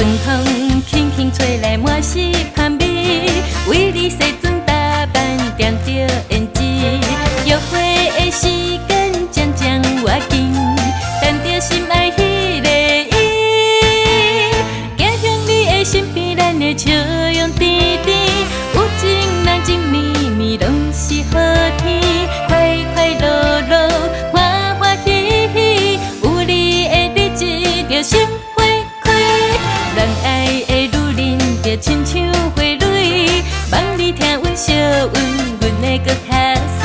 春风轻轻吹来，满是香味。为你西装打扮，点着胭脂。约会的时间渐渐越近，等着心爱迄个伊。走向你的身边，咱的笑容甜甜。有情人情绵绵，拢是好天。快快乐乐，欢欢喜喜，有你的日子就心花开。人爱的女人就亲像花蕊，望你听阮笑阮，阮会搁较水。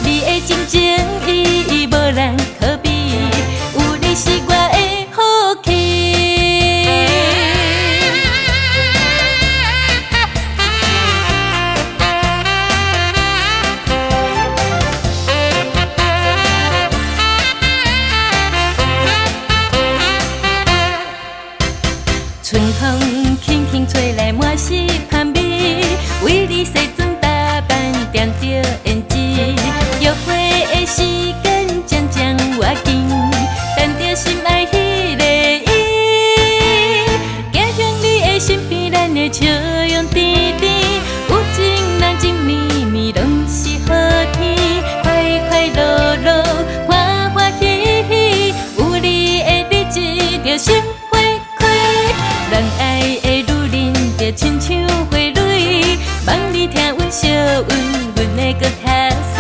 你的真情意无人可比，有你是我的好气。春风轻轻吹来，满是香味。为你西装打扮，点着胭脂。约会的时间渐渐越近，等着心爱迄个伊。走向你的身边，咱的笑容甜甜。有情人情绵绵，拢是好天。快快乐乐，欢欢喜喜，有你的日子就心花开。人爱的女人就亲像花蕊，望你听阮笑阮，阮会搁较水。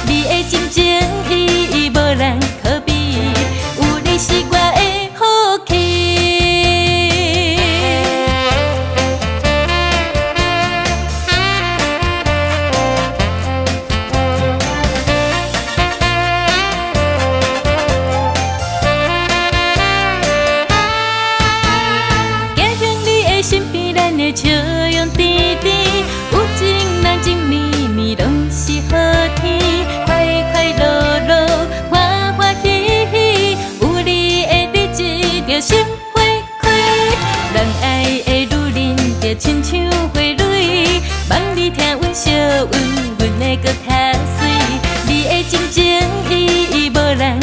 你的真情意无人可比，有你是我的好气。走向你的身边，咱的笑容甜甜。有情人情绵绵，拢是好天。快快乐乐，欢欢喜喜，有你的日子就心花开。人爱的女人就亲像花蕊，望你听阮笑阮，阮会搁较水。你的真情意无人